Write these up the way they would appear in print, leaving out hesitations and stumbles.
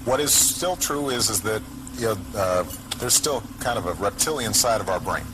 What is still true is that there's still kind of a reptilian side of our brain.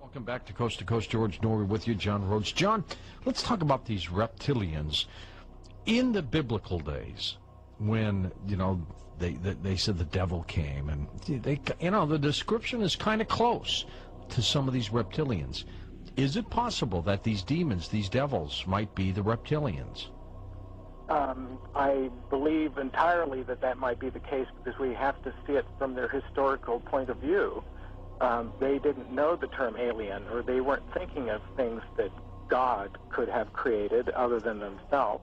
Welcome back to Coast. George Norrie with you, John Rhodes. John, let's talk about these reptilians. In the biblical days, when, they said the devil came, and the description is kind of close to some of these reptilians. Is it possible that these demons, these devils, might be the reptilians? I believe entirely that might be the case, because we have to see it from their historical point of view. They didn't know the term alien, or they weren't thinking of things that God could have created other than themselves.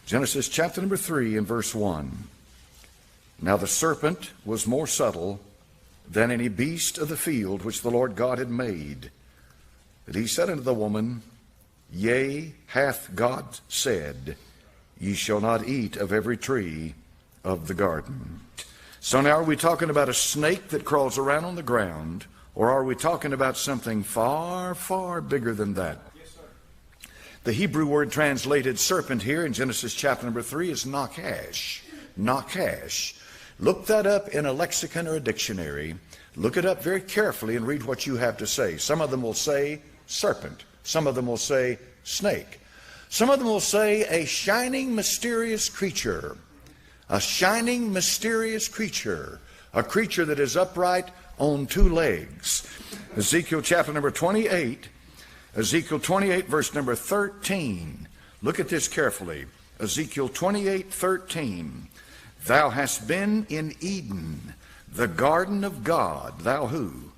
Genesis chapter number 3 and verse 1. Now the serpent was more subtle than any beast of the field which the Lord God had made. That he said unto the woman, Yea, hath God said, Ye shall not eat of every tree of the garden. So now, are we talking about a snake that crawls around on the ground, or are we talking about something far, far bigger than that? Yes, sir. The Hebrew word translated serpent here in Genesis chapter number 3 is nakash. Nakash. Look that up in a lexicon or a dictionary. Look it up very carefully and read what you have to say. Some of them will say serpent. Some of them will say snake. Some of them will say a shining, mysterious creature. A shining, mysterious creature. A creature that is upright on two legs. Ezekiel chapter number 28. Ezekiel 28 verse number 13. Look at this carefully. Ezekiel 28:13. Thou hast been in Eden, the garden of God. Thou who?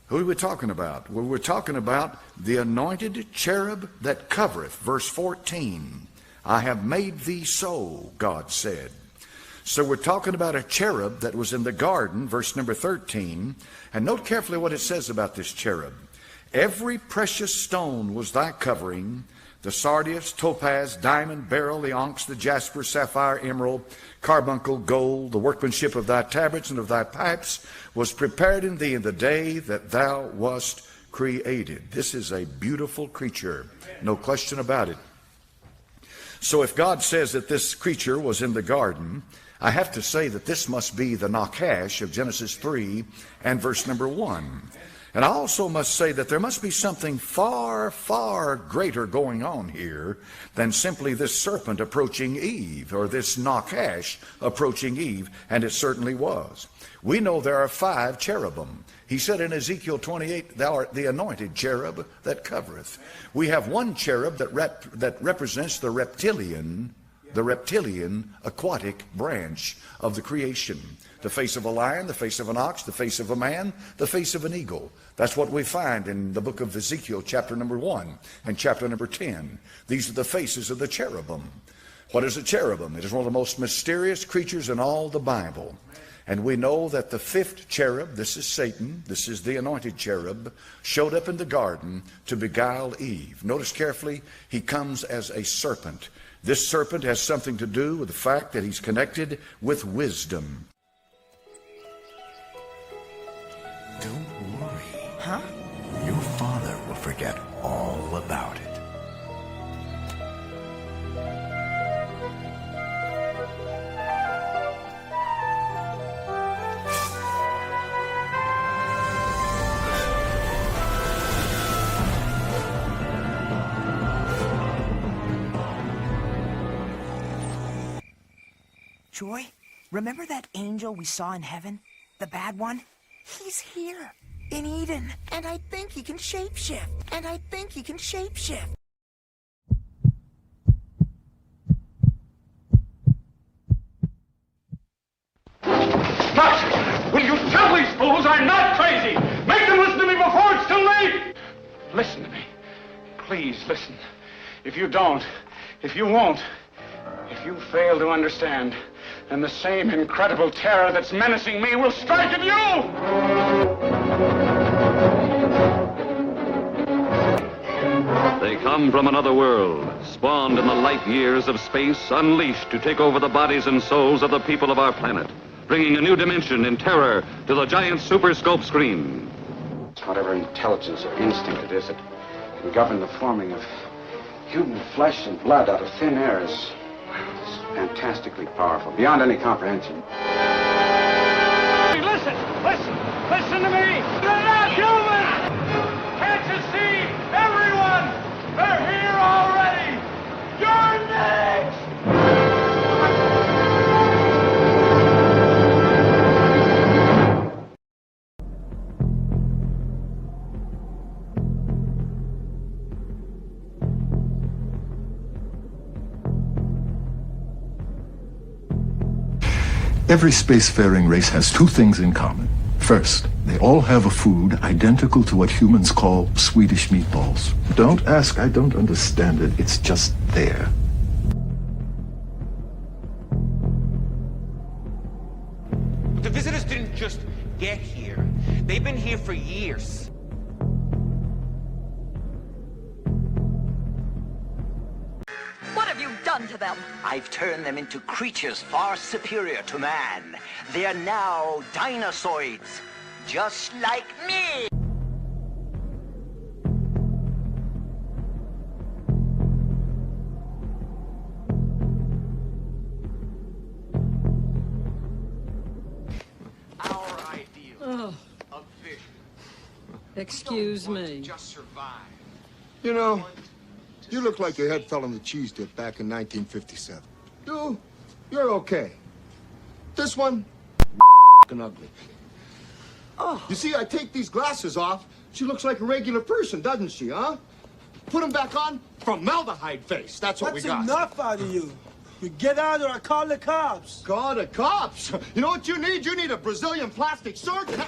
Who are we talking about? Well, we're talking about the anointed cherub that covereth. Verse 14. I have made thee so, God said. So we're talking about a cherub that was in the garden, verse number 13. And note carefully what it says about this cherub. Every precious stone was thy covering, the sardius, topaz, diamond, beryl, the onyx, the jasper, sapphire, emerald, carbuncle, gold. The workmanship of thy tabrets and of thy pipes was prepared in thee in the day that thou wast created. This is a beautiful creature, no question about it. So if God says that this creature was in the garden, I have to say that this must be the Nakash of Genesis 3 and verse number 1. And I also must say that there must be something far, far greater going on here than simply this serpent approaching Eve, or this Nakash approaching Eve, and it certainly was. We know there are 5 cherubim. He said in Ezekiel 28, Thou art the anointed cherub that covereth. We have one cherub that represents the reptilian aquatic branch of the creation. The face of a lion, the face of an ox, the face of a man, the face of an eagle. That's what we find in the book of Ezekiel, chapter number 1 and chapter number 10. These are the faces of the cherubim. What is a cherubim? It is one of the most mysterious creatures in all the Bible. And we know that the 5th cherub, this is Satan, this is the anointed cherub, showed up in the garden to beguile Eve. Notice carefully, he comes as a serpent. This serpent has something to do with the fact that he's connected with wisdom. Don't worry. Huh? Your father will forget all about it. Joy, remember that angel we saw in heaven? The bad one? He's here, in Eden, and I think he can shapeshift. Will you tell these fools I'm not crazy? Make them listen to me before it's too late! Listen to me. Please listen. If you don't, if you won't, if you fail to understand, then the same incredible terror that's menacing me will strike at you! They come from another world, spawned in the light years of space, unleashed to take over the bodies and souls of the people of our planet, bringing a new dimension in terror to the giant super scope screen. Whatever intelligence or instinct it is that can govern the forming of human flesh and blood out of thin air is fantastically powerful, beyond any comprehension. Listen! Listen! Listen to me! They're not human! Can't you see? Everyone! They're here already! You're next! Every spacefaring race has two things in common. First, they all have a food identical to what humans call Swedish meatballs. Don't ask, I don't understand it. It's just there. The visitors didn't just get here. They've been here for years. What have you done to them? I've turned them into creatures far superior to man. They are now dinosaurs, just like me. Our ideal of vision. Excuse me. Just survive. You know, you look like your head fell on the cheese dip back in 1957. You're okay. This one, ugly. Oh. You see, I take these glasses off, she looks like a regular person, doesn't she, huh? Put them back on, formaldehyde face. That's what we got. That's enough out of you. You get out or I call the cops. Call the cops? You know what you need? You need a Brazilian plastic surgeon.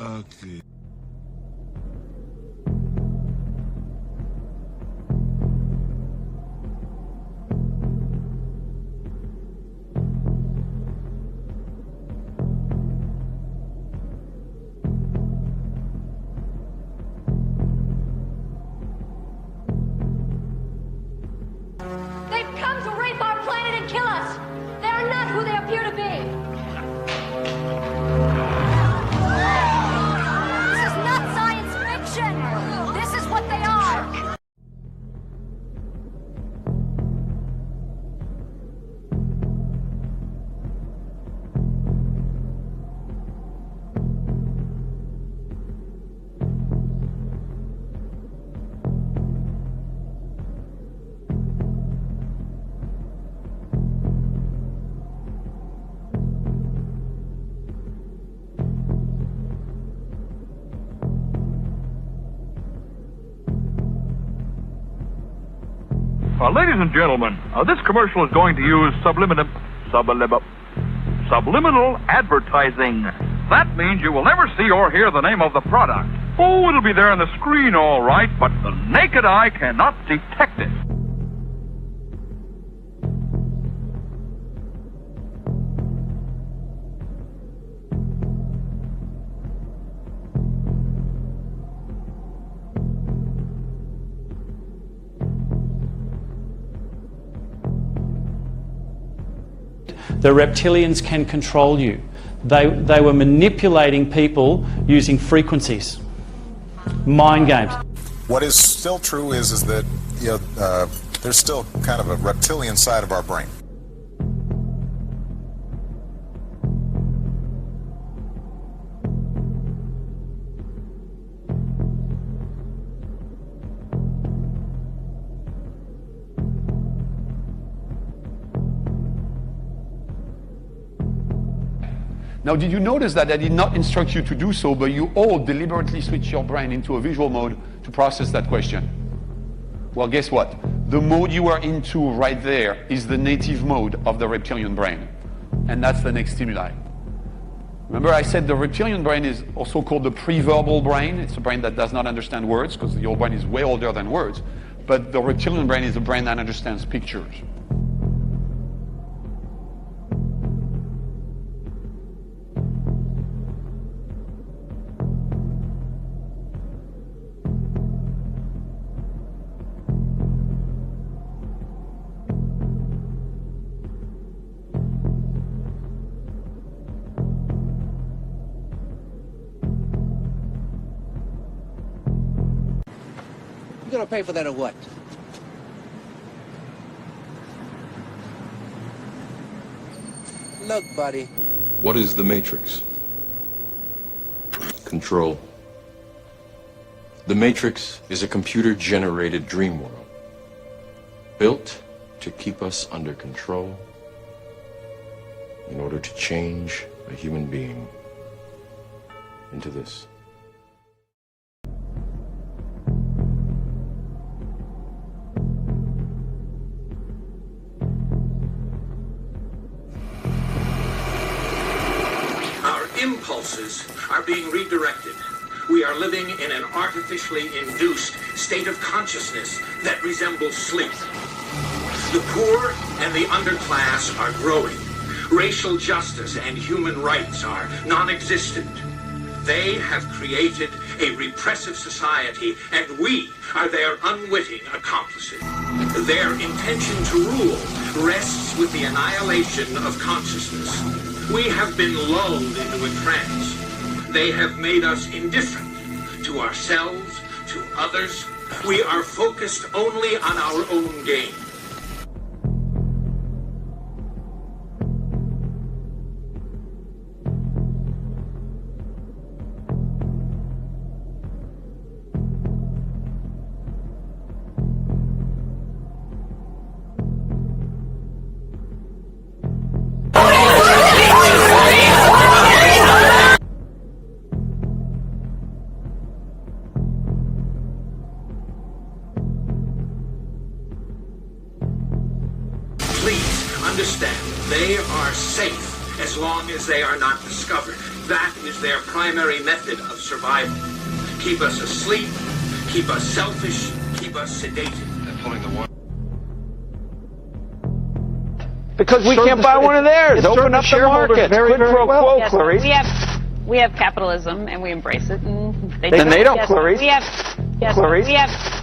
Ugly. They've come to rape our planet and kill us. They are not who they appear to be. This is not science fiction. This is what they are. Ladies and gentlemen, this commercial is going to use subliminal advertising. That means you will never see or hear the name of the product. Oh, it'll be there on the screen all right, but the naked eye cannot detect it. The reptilians can control you. They were manipulating people using frequencies, mind games. What is still true is that there's still kind of a reptilian side of our brain. Now, did you notice that I did not instruct you to do so, but you all deliberately switch your brain into a visual mode to process that question? Well, guess what? The mode you are into right there is the native mode of the reptilian brain. And that's the next stimuli. Remember I said the reptilian brain is also called the pre-verbal brain. It's a brain that does not understand words because the old brain is way older than words. But the reptilian brain is a brain that understands pictures. You gonna pay for that or what? Look, buddy. What is the Matrix? Control. The Matrix is a computer-generated dream world, built to keep us under control in order to change a human being into this. Impulses are being redirected. We are living in an artificially induced state of consciousness that resembles sleep. The poor and the underclass are growing. Racial justice and human rights are non-existent. They have created a repressive society, and we are their unwitting accomplices. Their intention to rule rests with the annihilation of consciousness. We have been lulled into a trance. They have made us indifferent to ourselves, to others. We are focused only on our own gain. They are safe as long as they are not discovered. That is their primary method of survival. Keep us asleep, keep us selfish, keep us sedated. They're pulling the water. Because we can't buy one of theirs. Open up the market. Quid pro quo, Yes, Clarice. we have capitalism and we embrace it, and they Then they don't, yes, Clarice. We have yes, Clarice. we have.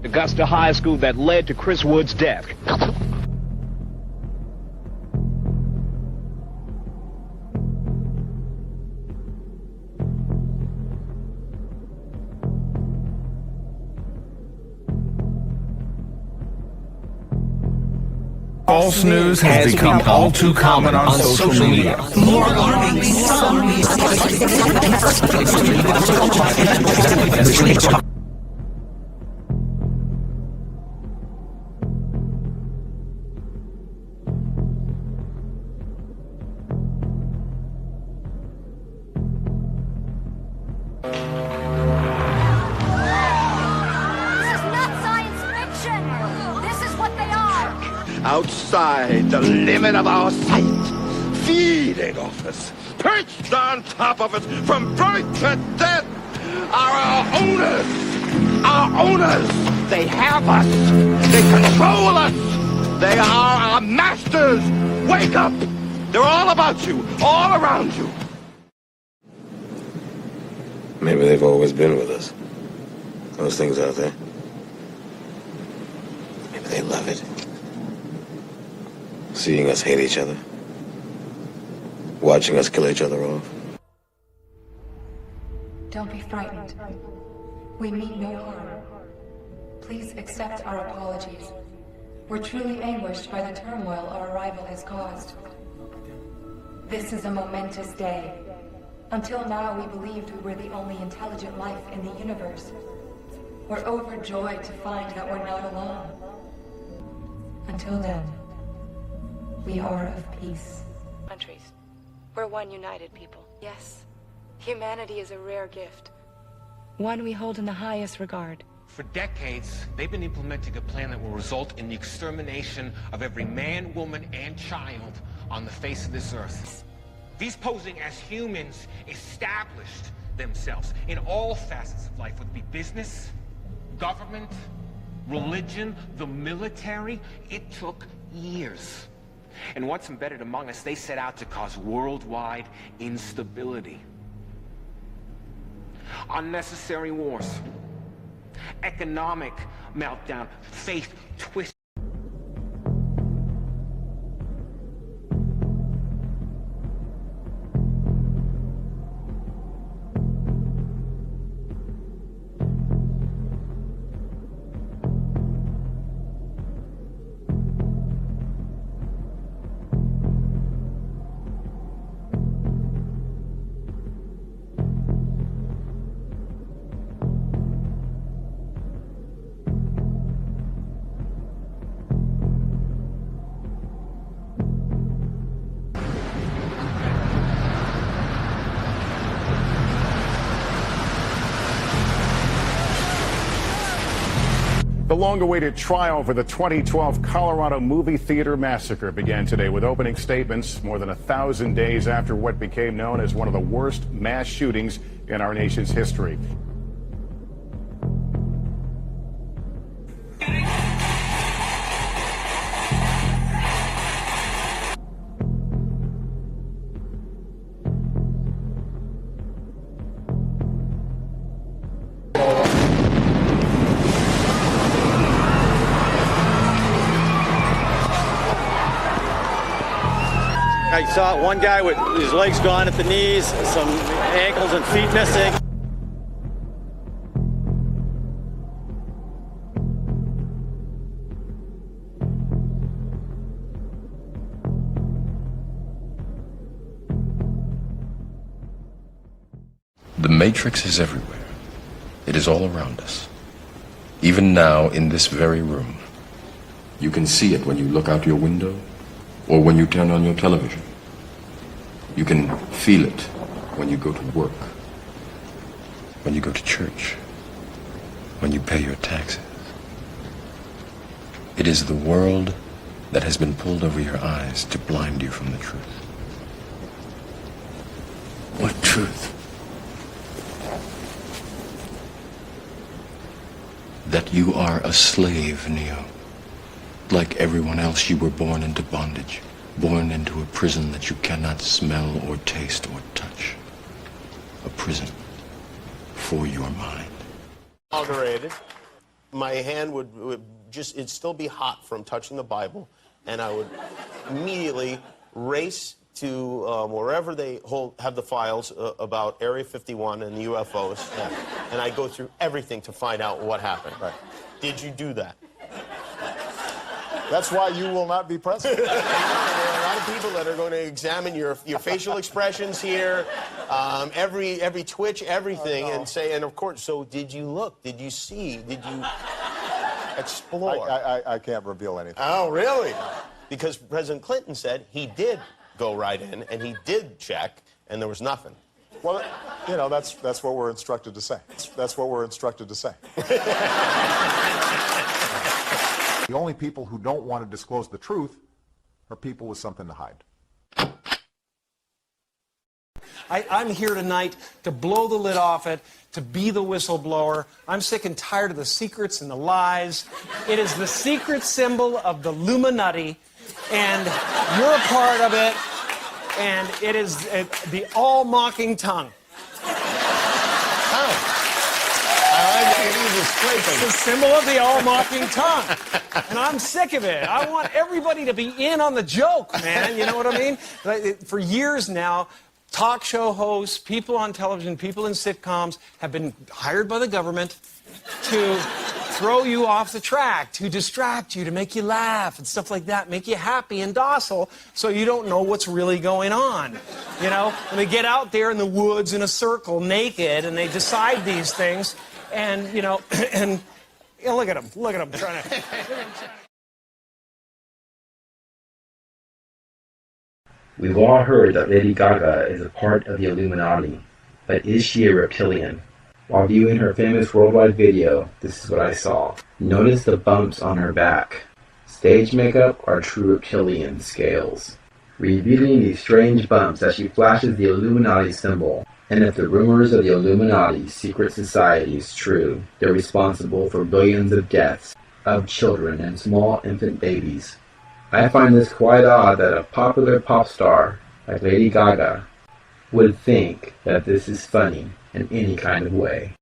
Augusta High School that led to Chris Wood's death. False news has become all too common on social media. More alarming, outside the limit of our sight, feeding off us, perched on top of us from birth to death, are our owners. Our owners. They have us. They control us. They are our masters! Wake up! They're all about you, all around you. Maybe they've always been with us. Those things out there. Maybe they love it. Seeing us hate each other. Watching us kill each other off. Don't be frightened. We mean no harm. Please accept our apologies. We're truly anguished by the turmoil our arrival has caused. This is a momentous day. Until now, we believed we were the only intelligent life in the universe. We're overjoyed to find that we're not alone. Until then, we are of peace. Countries. We're one united people. Yes, humanity is a rare gift. One we hold in the highest regard. For decades, they've been implementing a plan that will result in the extermination of every man, woman, and child on the face of this earth. These posing as humans established themselves in all facets of life, whether it be business, government, religion, the military. It took years. And once embedded among us, they set out to cause worldwide instability. Unnecessary wars, economic meltdown, faith twist. The long-awaited trial for the 2012 Colorado movie theater massacre began today with opening statements more than 1,000 days after what became known as one of the worst mass shootings in our nation's history. I saw one guy with his legs gone at the knees, some ankles and feet missing. The Matrix is everywhere. It is all around us. Even now, in this very room. You can see it when you look out your window or when you turn on your television. You can feel it when you go to work, when you go to church, when you pay your taxes. It is the world that has been pulled over your eyes to blind you from the truth. What truth? That you are a slave, Neo. Like everyone else, you were born into bondage, born into a prison that you cannot smell or taste or touch. A prison for your mind. Inaugurated, my hand would just, it'd still be hot from touching the Bible, and I would immediately race to wherever they have the files about Area 51 and the UFOs, and I go through everything to find out what happened. Right. Did you do that? That's why you will not be president. There are a lot of people that are going to examine your facial expressions here, every twitch, everything, and say, and of course, so did you look? Did you see? Did you explore? I can't reveal anything. Oh, really? Because President Clinton said he did go right in, and he did check, and there was nothing. Well, you know, that's what we're instructed to say. That's what we're instructed to say. The only people who don't want to disclose the truth are people with something to hide. I'm here tonight to blow the lid off it, to be the whistleblower. I'm sick and tired of the secrets and the lies. It is the secret symbol of the Illuminati, and you're a part of it, and it is the all-mocking tongue. It's the symbol of the all-mocking tongue. And I'm sick of it. I want everybody to be in on the joke, man. You know what I mean? For years now, talk show hosts, people on television, people in sitcoms have been hired by the government to throw you off the track, to distract you, to make you laugh and stuff like that, make you happy and docile so you don't know what's really going on. You know, when they get out there in the woods in a circle naked and they decide these things, and, you know, and you know, look at them trying to... We've all heard that Lady Gaga is a part of the Illuminati, but is she a reptilian? While viewing her famous worldwide video, this is what I saw. Notice the bumps on her back. Stage makeup or true reptilian scales? Revealing these strange bumps as she flashes the Illuminati symbol. And if the rumors of the Illuminati's secret society is true, they're responsible for billions of deaths of children and small infant babies. I find this quite odd that a popular pop star like Lady Gaga would think that this is funny in any kind of way.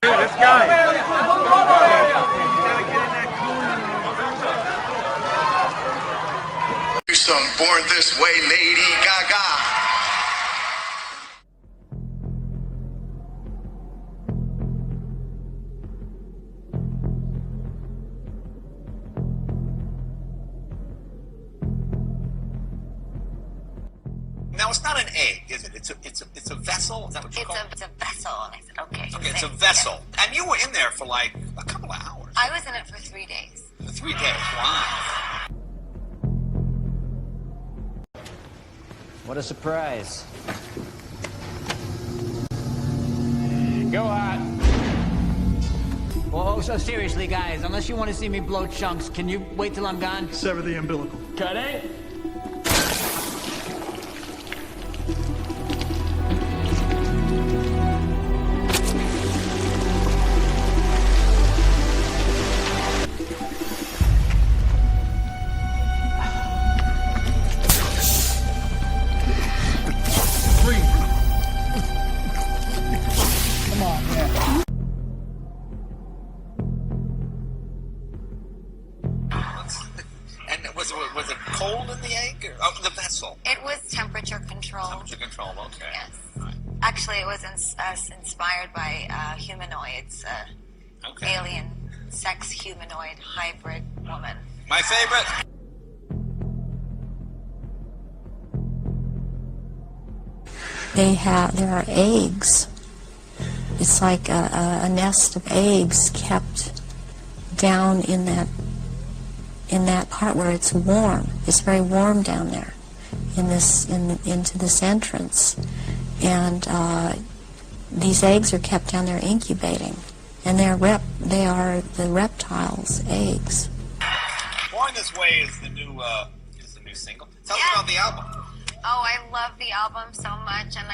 This guy. Do some Born This Way, Lady Gaga. Now it's not an egg, is it? It's a vessel. Is that what you call it? It's a vessel, and I said, okay. Okay, it's a vessel. Yeah. And you were in there for like a couple of hours. I was in it for 3 days. 3 days. Wow. What a surprise. Go on. Well, so seriously, guys, unless you want to see me blow chunks, can you wait till I'm gone? Sever the umbilical. Cut it. Was it cold in the egg or the vessel? It was temperature controlled. Temperature controlled. Okay. Yes. Right. Actually, it was inspired by humanoids, okay. Alien, sex humanoid hybrid woman. My favorite. There are eggs. It's like a nest of eggs kept down in that part where it's warm. It's very warm down there into this entrance. And these eggs are kept down there incubating. And they are the reptiles' eggs. Born This Way is the new single. Tell us about the album. Oh, I love the album so much, and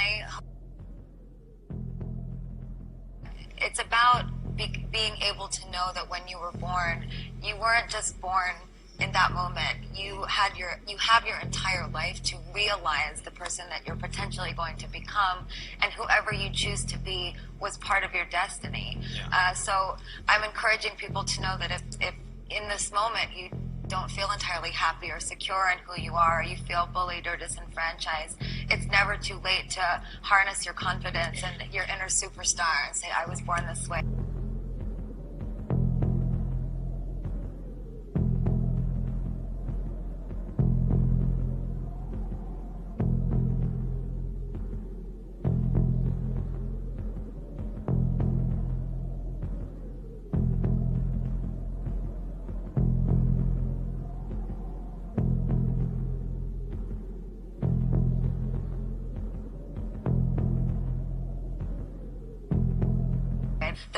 it's about being able to know that when you were born, you weren't just born in that moment. You have your entire life to realize the person that you're potentially going to become, and whoever you choose to be was part of your destiny. Yeah. So I'm encouraging people to know that if in this moment you don't feel entirely happy or secure in who you are, or you feel bullied or disenfranchised, it's never too late to harness your confidence and your inner superstar and say, I was born this way.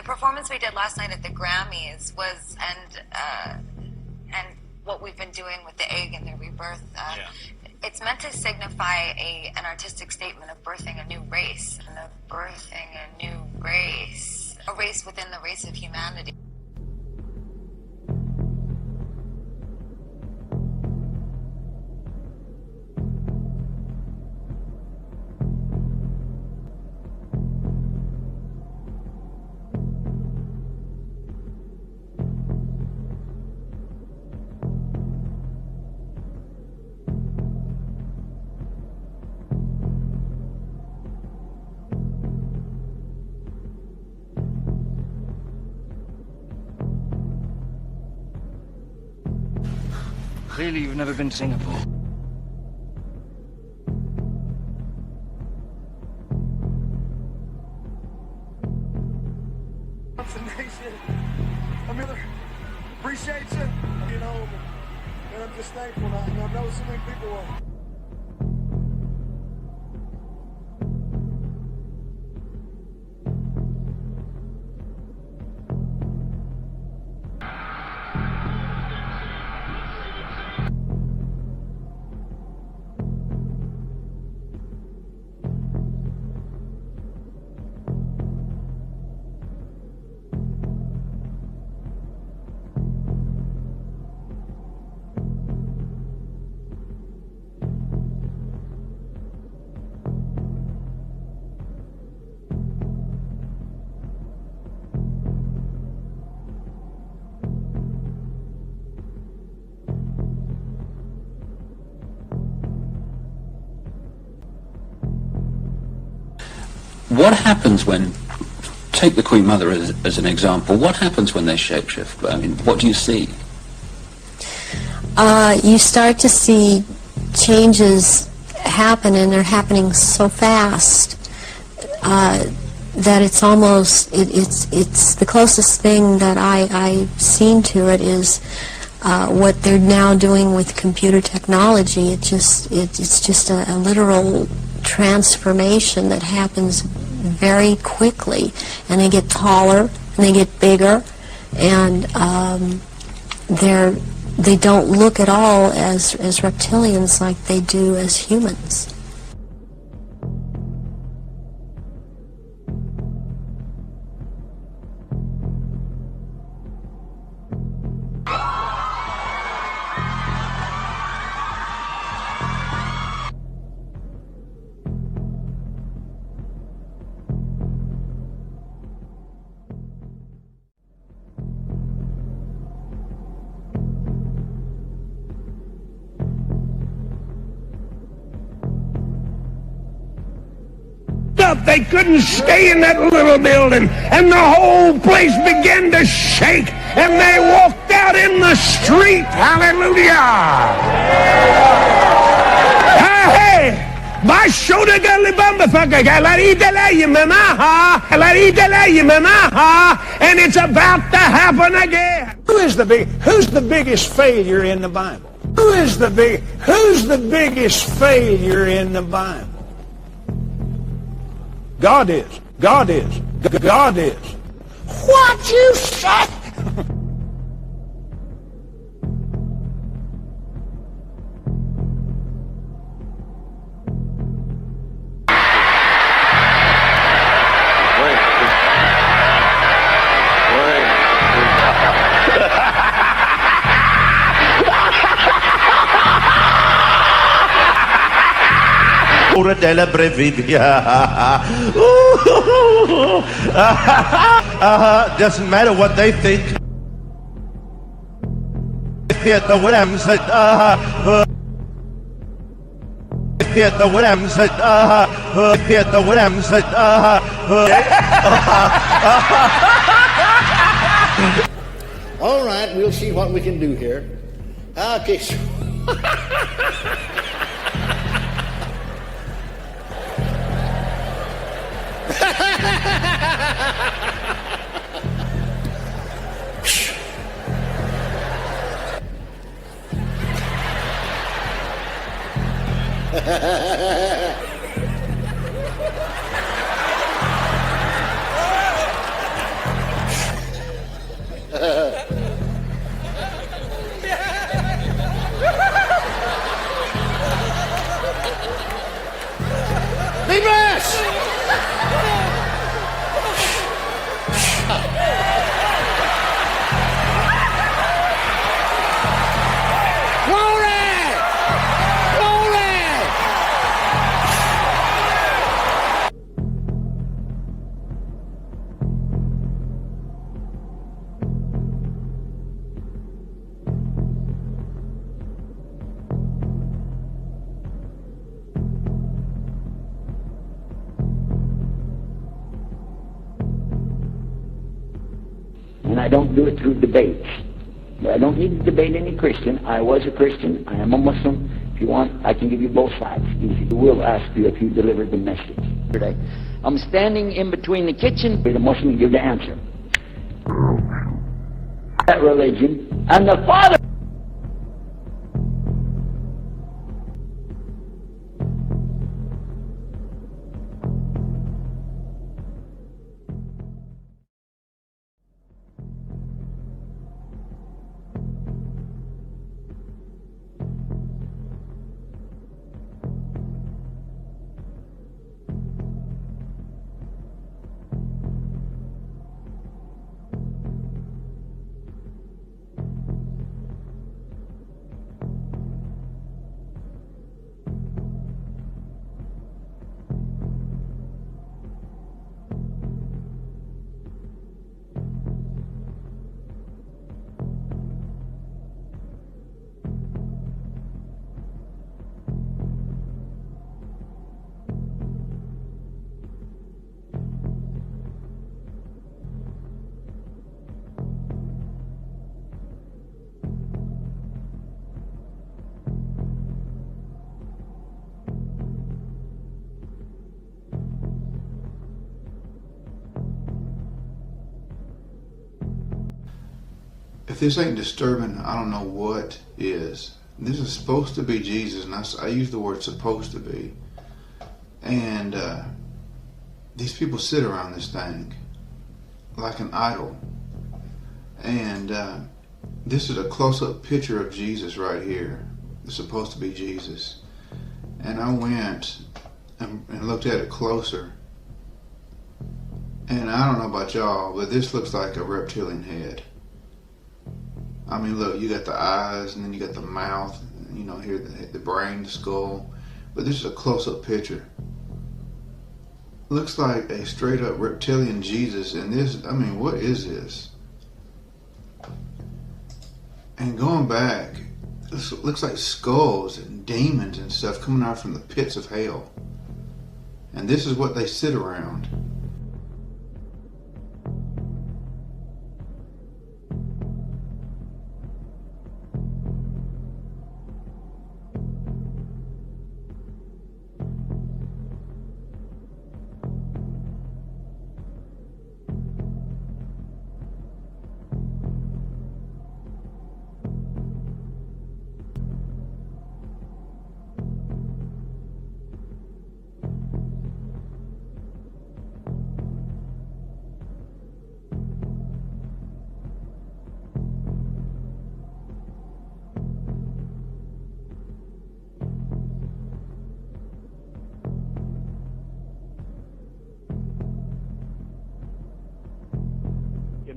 performance we did last night at the Grammys was, and what we've been doing with the egg and the rebirth, it's meant to signify an artistic statement of birthing a new race, and of birthing a new race, a race within the race of humanity. Clearly, you've never been to Singapore. I mean, appreciate you. You know, and I'm just thankful. I know so many people are. What happens when, take the Queen Mother as an example, what happens when they shapeshift? I mean, what do you see? You start to see changes happen, and they're happening so fast that it's almost, it's the closest thing that I've seen to it is what they're now doing with computer technology. It's just a literal transformation that happens very quickly, and they get taller and they get bigger, and they don't look at all as reptilians like they do as humans. They couldn't stay in that little building, and the whole place began to shake, and they walked out in the street. Hallelujah! Hey! Bashoda galibamba and it's about to happen again. Who's the biggest failure in the Bible? Who's the biggest failure in the Bible? God is. God is. God is. What you say? Della Brevibia. Doesn't matter what they think. Hit the Williams. Hit the Williams. Hit the Williams. All right, we'll see what we can do here. Okay. So don't do it through debates. I don't need to debate any Christian. I was a Christian. I am a Muslim. If you want, I can give you both sides. Easy. I will ask you if you delivered the message. Today, I'm standing in between the kitchen. The Muslim give the answer. That religion and the Father. If this ain't disturbing, I don't know what is. This is supposed to be Jesus, and I use the word supposed to be. And these people sit around this thing like an idol. And this is a close-up picture of Jesus right here. It's supposed to be Jesus. And I went and looked at it closer. And I don't know about y'all, but this looks like a reptilian head. I mean, look, you got the eyes, and then you got the mouth, you know, here the brain, the skull. But this is a close-up picture. Looks like a straight-up reptilian Jesus, and this, I mean, what is this? And going back, this looks like skulls and demons and stuff coming out from the pits of hell. And this is what they sit around.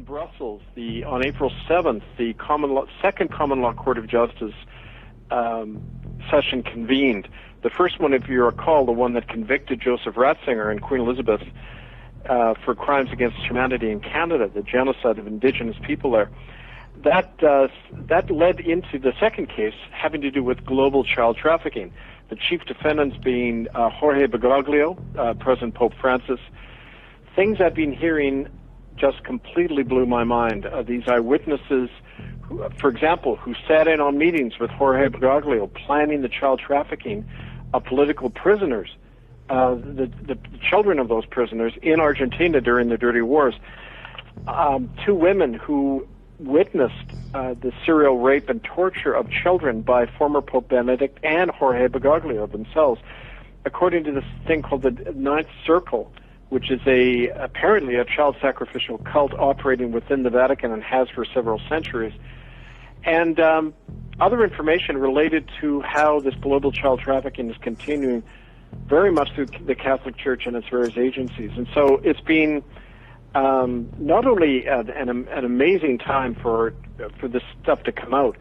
Brussels, on April 7th, the Second Common Law Court of Justice session convened. The first one, if you recall, the one that convicted Joseph Ratzinger and Queen Elizabeth for crimes against humanity in Canada, the genocide of Indigenous people there. That led into the second case having to do with global child trafficking. The chief defendants being Jorge Bergoglio, President Pope Francis. Things I've been hearing just completely blew my mind. These eyewitnesses, for example, who sat in on meetings with Jorge Bergoglio planning the child trafficking of political prisoners, the children of those prisoners in Argentina during the dirty wars. Two women who witnessed the serial rape and torture of children by former Pope Benedict and Jorge Bergoglio themselves, according to this thing called the Ninth Circle, which is apparently a child sacrificial cult operating within the Vatican and has for several centuries. And other information related to how this global child trafficking is continuing very much through the Catholic Church and its various agencies. And so it's been not only an amazing time for this stuff to come out,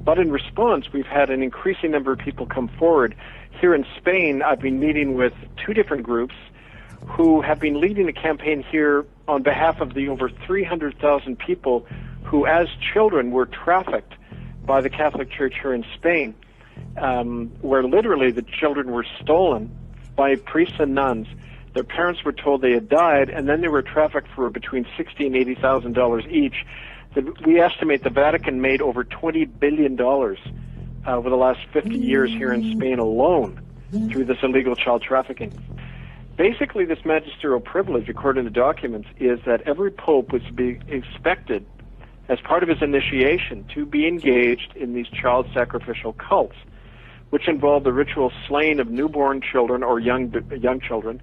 but in response, we've had an increasing number of people come forward. Here in Spain, I've been meeting with two different groups who have been leading a campaign here on behalf of the over 300,000 people who, as children, were trafficked by the Catholic Church here in Spain, where literally the children were stolen by priests and nuns. Their parents were told they had died, and then they were trafficked for between $60,000 and $80,000 each. We estimate the Vatican made over $20 billion over the last 50 years here in Spain alone through this illegal child trafficking. Basically, this magisterial privilege, according to documents, is that every pope was to be expected, as part of his initiation, to be engaged in these child sacrificial cults, which involve the ritual slaying of newborn children or young children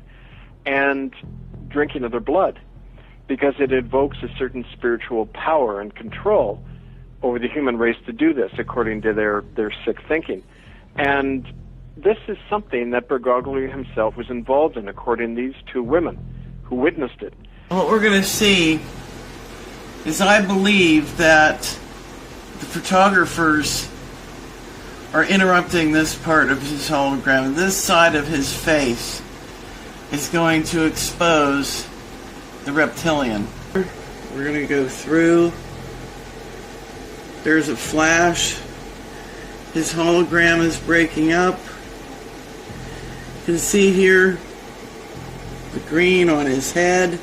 and drinking of their blood, because it evokes a certain spiritual power and control over the human race to do this, according to their sick thinking. And this is something that Bergoglio himself was involved in, according to these two women who witnessed it. What we're going to see is, I believe, that the photographers are interrupting this part of his hologram. This side of his face is going to expose the reptilian. We're going to go through. There's a flash. His hologram is breaking up. You can see here the green on his head,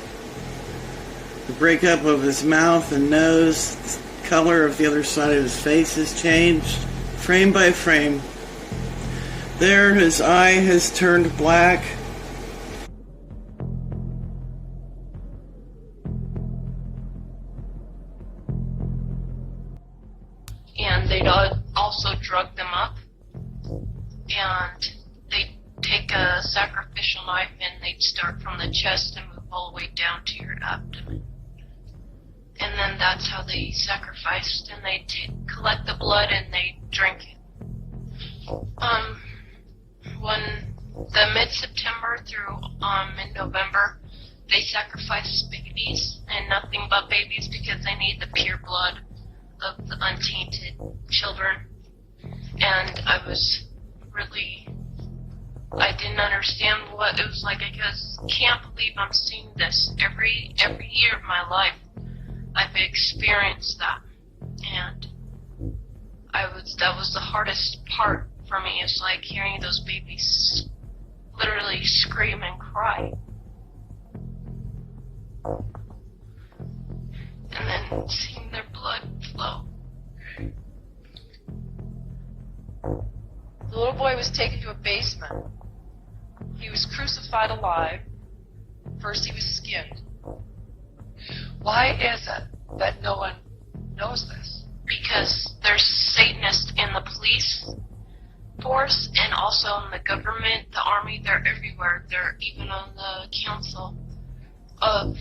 the breakup of his mouth and nose, the color of the other side of his face has changed, frame by frame. There, his eye has turned black. And they'd also drug them up, and they'd take a sacrificial knife and they'd start from the chest and move all the way down to your abdomen. And then that's how they sacrificed, and they'd collect the blood and they'd drink it. When the mid-September through mid-November, they sacrificed babies, and nothing but babies, because they need the pure blood of the untainted children. And I didn't understand what it was like. I just can't believe I'm seeing this every year of my life. I've experienced that, and that was the hardest part for me. It's like hearing those babies literally scream and cry, and then seeing their blood flow. The little boy was taken to a basement. He was crucified alive. First he was skinned. Why is it that no one knows this? Because there's Satanists in the police force and also in the government, the army. They're everywhere. They're even on the council of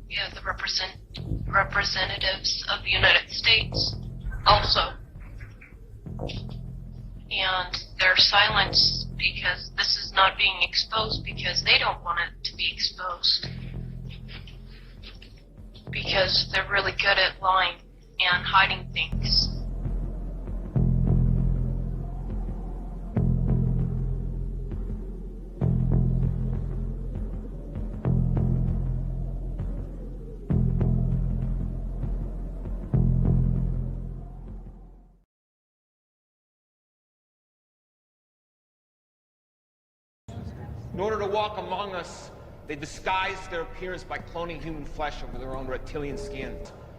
the representatives of the United States also. And they're silenced because this is not being exposed, because they don't want it to be exposed. Because they're really good at lying and hiding things. In order to walk among us, they disguised their appearance by cloning human flesh over their own reptilian skin.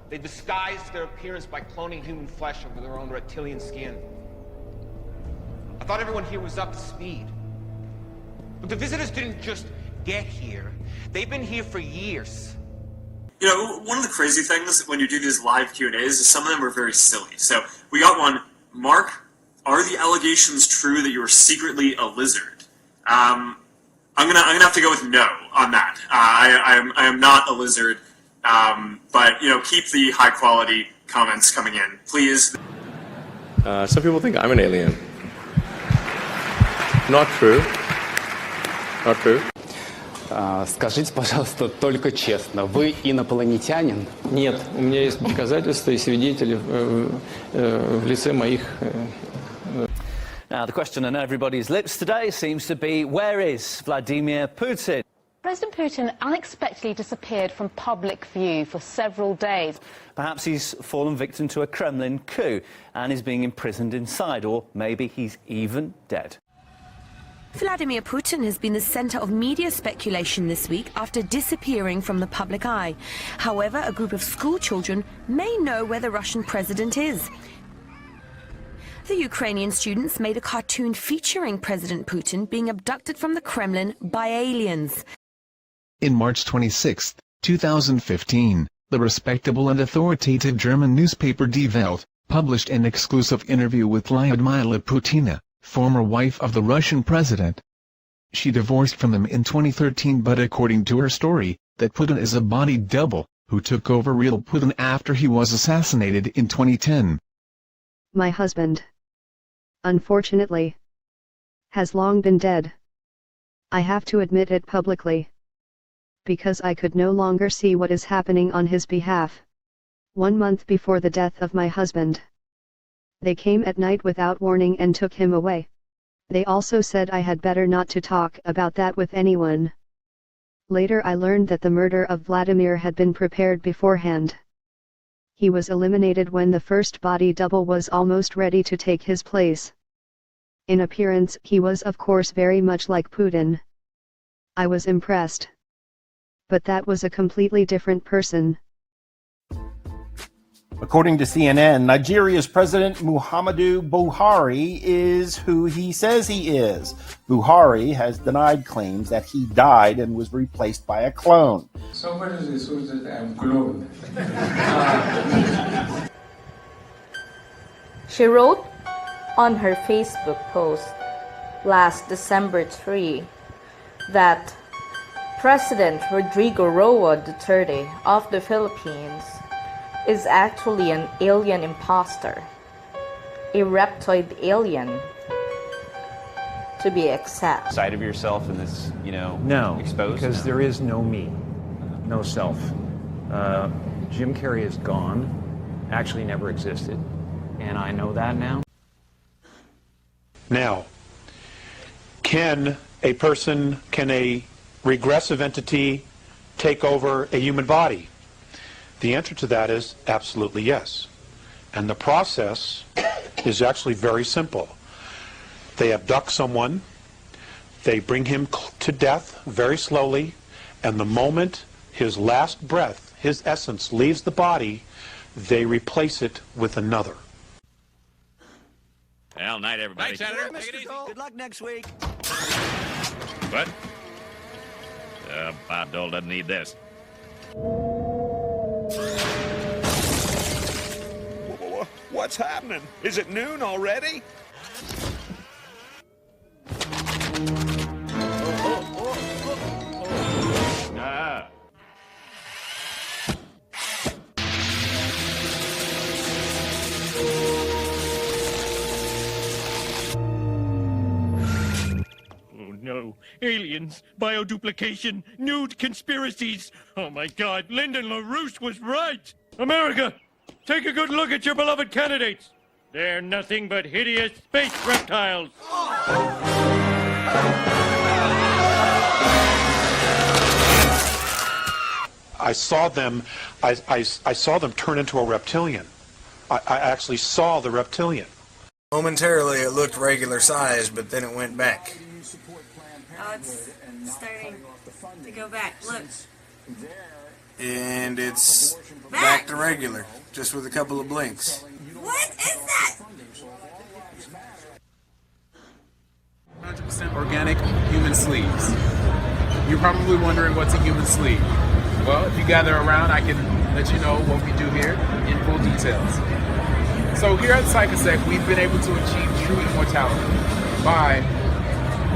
They disguised their appearance by cloning human flesh over their own reptilian skin. I thought everyone here was up to speed. But the visitors didn't just get here. They've been here for years. You know, one of the crazy things when you do these live Q&As is some of them are very silly. So we got one. Mark, are the allegations true that you are secretly a lizard? I'm gonna have to go with no on that. I am not a lizard, but keep the high quality comments coming in, please. Some people think I'm an alien. Not true. Not true. Скажите, пожалуйста, только честно, вы инопланетянин? Нет, у меня есть доказательства и свидетели в лице моих. Now, the question on everybody's lips today seems to be, where is Vladimir Putin? President Putin unexpectedly disappeared from public view for several days. Perhaps he's fallen victim to a Kremlin coup and is being imprisoned inside, or maybe he's even dead. Vladimir Putin has been the center of media speculation this week after disappearing from the public eye. However, a group of school children may know where the Russian president is. The Ukrainian students made a cartoon featuring President Putin being abducted from the Kremlin by aliens. In March 26, 2015, the respectable and authoritative German newspaper Die Welt published an exclusive interview with Lyudmila Putina, former wife of the Russian president. She divorced from him in 2013, but according to her story, that Putin is a body double, who took over real Putin after he was assassinated in 2010. My husband, unfortunately, has long been dead. I have to admit it publicly, because I could no longer see what is happening on his behalf. 1 month before the death of my husband, they came at night without warning and took him away. They also said I had better not to talk about that with anyone. Later I learned that the murder of Vladimir had been prepared beforehand. He was eliminated when the first body double was almost ready to take his place. In appearance, he was of course very much like Putin. I was impressed. But that was a completely different person. According to CNN, Nigeria's President Muhammadu Buhari is who he says he is. Buhari has denied claims that he died and was replaced by a clone. Somebody assumes that I'm cloned. She wrote on her Facebook post last December 3 that President Rodrigo Roa Duterte of the Philippines is actually an alien imposter, a reptoid alien, to be exact. Side of yourself in this, No, exposed? because there is no me, no self. Jim Carrey is gone, actually never existed, and I know that now. Now, can a regressive entity take over a human body? The answer to that is absolutely yes. And the process is actually very simple. They abduct someone, they bring him to death very slowly, and the moment his last breath, his essence, leaves the body, they replace it with another. Well, night, everybody. Night, Senator. Take it easy. Good luck next week. What? Bob Dole doesn't need this. What's happening? Is it noon already? Ah. Oh no, aliens, bioduplication, nude conspiracies. Oh my God, Lyndon LaRouche was right. America, take a good look at your beloved candidates. They're nothing but hideous space reptiles. I saw them turn into a reptilian. I actually saw the reptilian. Momentarily it looked regular size, but then it went back. Oh, it's starting to go back. Look. And it's back to regular, just with a couple of blinks. What is that? 100% organic human sleeves. You're probably wondering what's a human sleeve. Well, if you gather around, I can let you know what we do here in full details. So here at Psychosec, we've been able to achieve true immortality by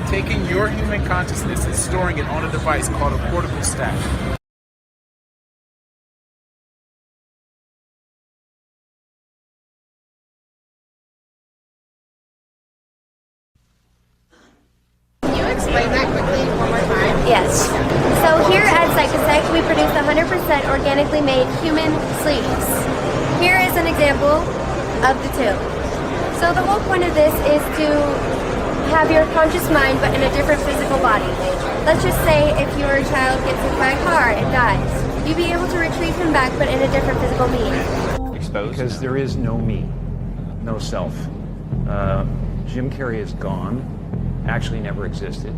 taking your human consciousness and storing it on a device called a portable stack. Can you explain that quickly one more time? Yes. So here at Psychosec, we produce 100% organically made human sleeves. Here is an example of the two. So the whole point of this is to have your conscious mind but in a different physical body. Let's just say if your child gets hit by a car and dies, you'd be able to retrieve him back but in a different physical being. Because there is no me, no self. Jim Carrey is gone, actually never existed.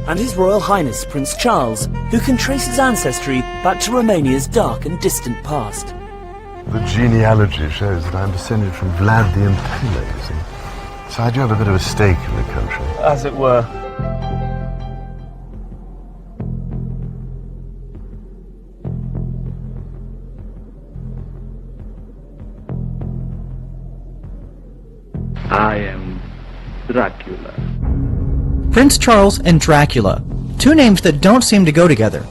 And His Royal Highness Prince Charles, who can trace his ancestry back to Romania's dark and distant past. The genealogy shows that I'm descended from Vlad the Impaler, you see. So I do have a bit of a stake in the country. As it were. I am Dracula. Prince Charles and Dracula, two names that don't seem to go together.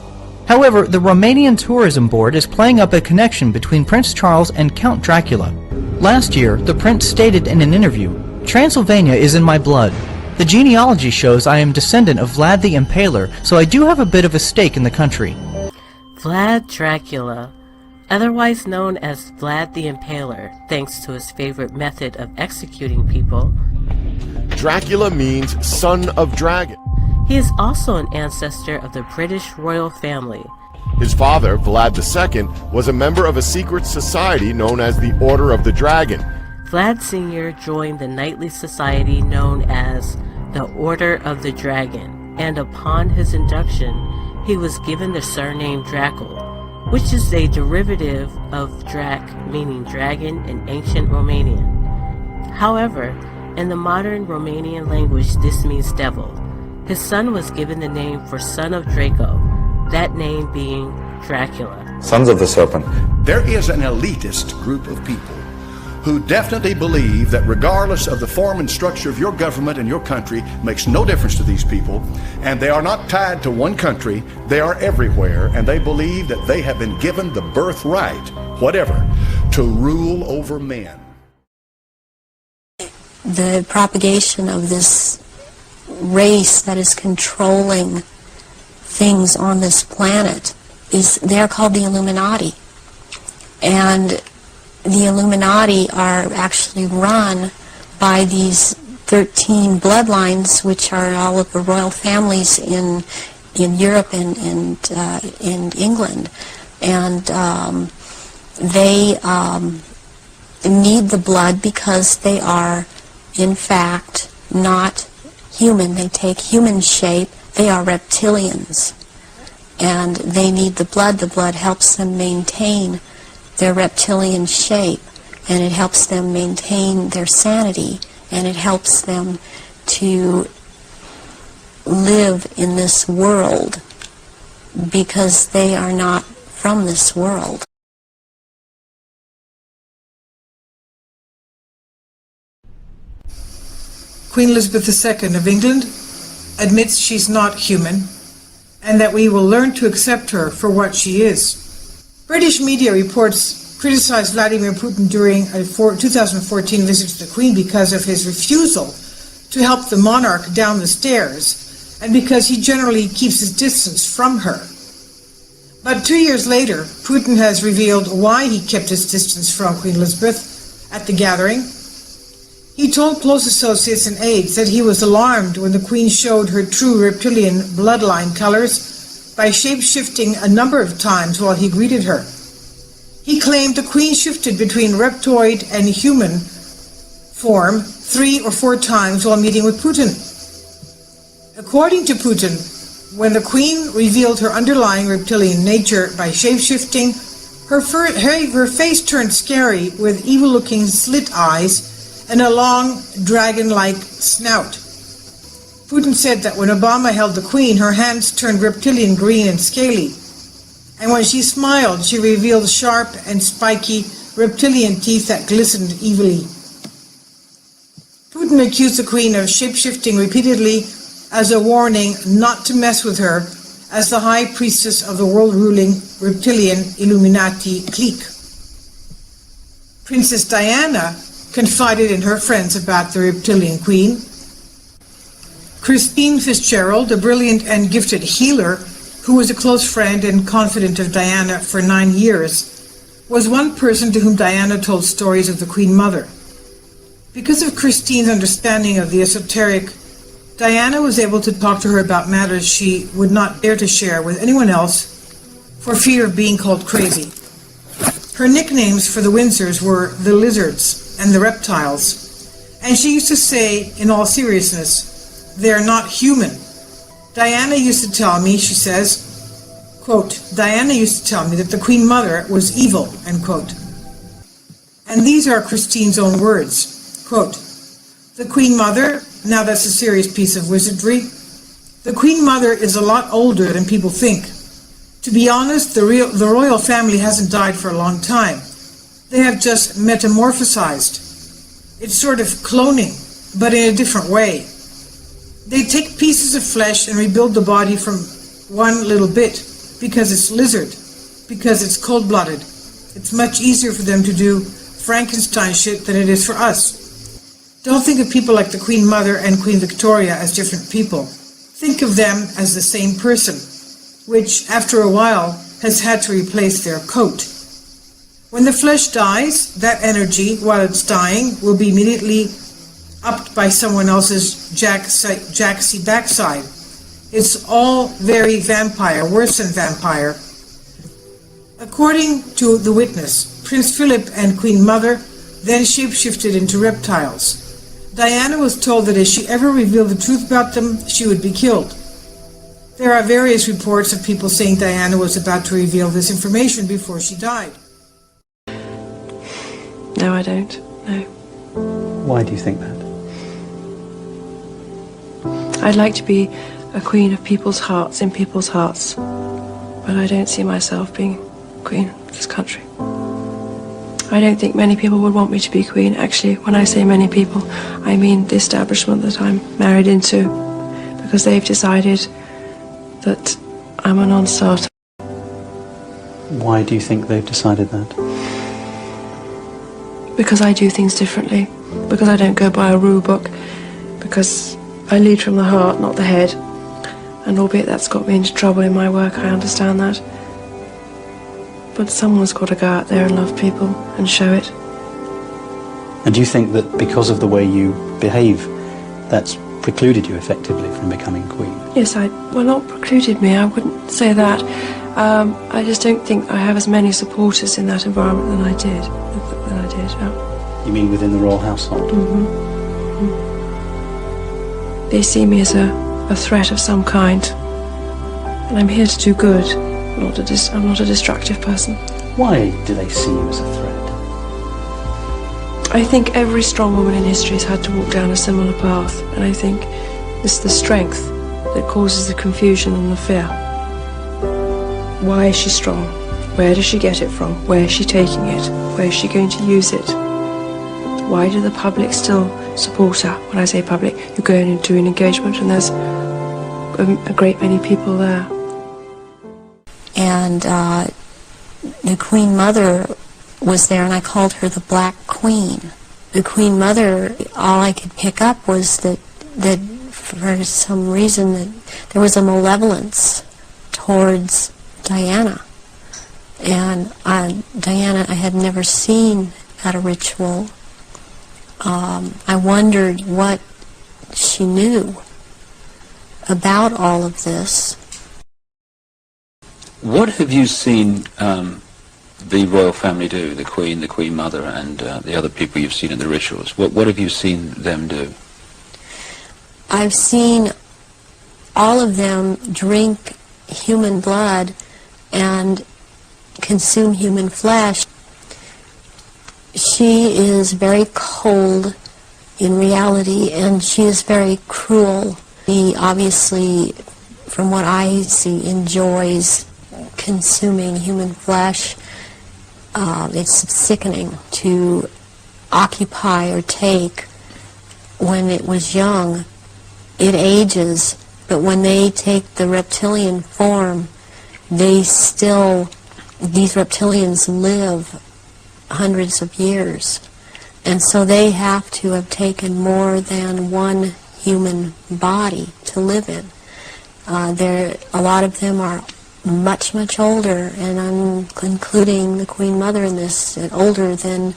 However, the Romanian Tourism Board is playing up a connection between Prince Charles and Count Dracula. Last year, the prince stated in an interview, "Transylvania is in my blood. The genealogy shows I am descendant of Vlad the Impaler, so I do have a bit of a stake in the country." Vlad Dracula, otherwise known as Vlad the Impaler, thanks to his favorite method of executing people. Dracula means son of dragon. He is also an ancestor of the British royal family. His father, Vlad II, was a member of a secret society known as the Order of the Dragon. Vlad Sr. joined the knightly society known as the Order of the Dragon, and upon his induction, he was given the surname Dracul, which is a derivative of Drac, meaning dragon in ancient Romanian. However, in the modern Romanian language, this means devil. His son was given the name for son of Draco, that name being Dracula. Sons of the Serpent. There is an elitist group of people who definitely believe that regardless of the form and structure of your government and your country makes no difference to these people, and they are not tied to one country, they are everywhere, and they believe that they have been given the birthright, whatever, to rule over men. The propagation of this race that is controlling things on this planet they're called the Illuminati. And the Illuminati are actually run by these 13 bloodlines, which are all of the royal families in Europe and in England. And they need the blood because they are, in fact, not human. They take human shape. They are reptilians. And they need the blood. The blood helps them maintain their reptilian shape, and it helps them maintain their sanity, and it helps them to live in this world because they are not from this world. Queen Elizabeth II of England admits she's not human and that we will learn to accept her for what she is. British media reports criticized Vladimir Putin during a 2014 visit to the Queen because of his refusal to help the monarch down the stairs and because he generally keeps his distance from her. But 2 years later, Putin has revealed why he kept his distance from Queen Elizabeth at the gathering. He told close associates and aides that he was alarmed when the Queen showed her true reptilian bloodline colors by shape-shifting a number of times while he greeted her. He claimed the Queen shifted between reptoid and human form 3 or 4 times while meeting with Putin. According to Putin, when the Queen revealed her underlying reptilian nature by shape-shifting, her face turned scary with evil-looking slit eyes and a long, dragon-like snout. Putin said that when Obama held the Queen, her hands turned reptilian green and scaly. And when she smiled, she revealed sharp and spiky reptilian teeth that glistened evilly. Putin accused the Queen of shape-shifting repeatedly as a warning not to mess with her as the high priestess of the world-ruling reptilian Illuminati clique. Princess Diana confided in her friends about the reptilian queen. Christine Fitzgerald, a brilliant and gifted healer who was a close friend and confidant of Diana for 9 years, was one person to whom Diana told stories of the Queen Mother. Because of Christine's understanding of the esoteric, Diana was able to talk to her about matters she would not dare to share with anyone else for fear of being called crazy. Her nicknames for the Windsors were the Lizards and the Reptiles, and she used to say, in all seriousness, "They're not human." Diana used to tell me, she says, quote, "Diana used to tell me that the Queen Mother was evil," end quote. And these are Christine's own words, quote, "The Queen Mother," now that's a serious piece of wizardry, "the Queen Mother is a lot older than people think. To be honest, the royal family hasn't died for a long time. They have just metamorphosized. It's sort of cloning, but in a different way. They take pieces of flesh and rebuild the body from one little bit, because it's lizard, because it's cold-blooded. It's much easier for them to do Frankenstein shit than it is for us. Don't think of people like the Queen Mother and Queen Victoria as different people. Think of them as the same person, which, after a while, has had to replace their coat. When the flesh dies, that energy, while it's dying, will be immediately upped by someone else's jacksy backside. It's all very vampire, worse than vampire. According to the witness, Prince Philip and Queen Mother then shapeshifted into reptiles. Diana was told that if she ever revealed the truth about them, she would be killed. There are various reports of people saying Diana was about to reveal this information before she died. No, I don't. No. Why do you think that? I'd like to be a queen of people's hearts, in people's hearts. But I don't see myself being queen of this country. I don't think many people would want me to be queen. Actually, when I say many people, I mean the establishment that I'm married into, because they've decided that I'm a non-starter. Why do you think they've decided that? Because I do things differently, because I don't go by a rule book, because I lead from the heart, not the head. And albeit that's got me into trouble in my work, I understand that. But someone's got to go out there and love people and show it. And do you think that because of the way you behave, that's precluded you effectively from becoming queen? Yes, well, not precluded me, I wouldn't say that. I just don't think I have as many supporters in that environment than I did. Yeah. You mean within the royal household? Mm-hmm. Mm-hmm. They see me as a threat of some kind. And I'm here to do good. I'm not a destructive person. Why do they see you as a threat? I think every strong woman in history has had to walk down a similar path, and I think it's the strength that causes the confusion and the fear. Why is she strong? Where does she get it from? Where is she taking it? Where is she going to use it? Why do the public still support her? When I say public, you go into an engagement and there's a great many people there. And the Queen Mother was there, and I called her the Black Queen. The Queen Mother, all I could pick up was that for some reason that there was a malevolence towards Diana. And Diana I had never seen at a ritual. I wondered what she knew about all of this. What have you seen the royal family do, the Queen Mother, and the other people you've seen in the rituals? What have you seen them do? I've seen all of them drink human blood and consume human flesh. She is very cold in reality, and she is very cruel. She obviously, from what I see, enjoys consuming human flesh. It's sickening to occupy or take. When it was young, it ages, but when they take the reptilian form, these reptilians live hundreds of years. And so they have to have taken more than one human body to live in. A lot of them are much, much older, and I'm including the Queen Mother in this, older than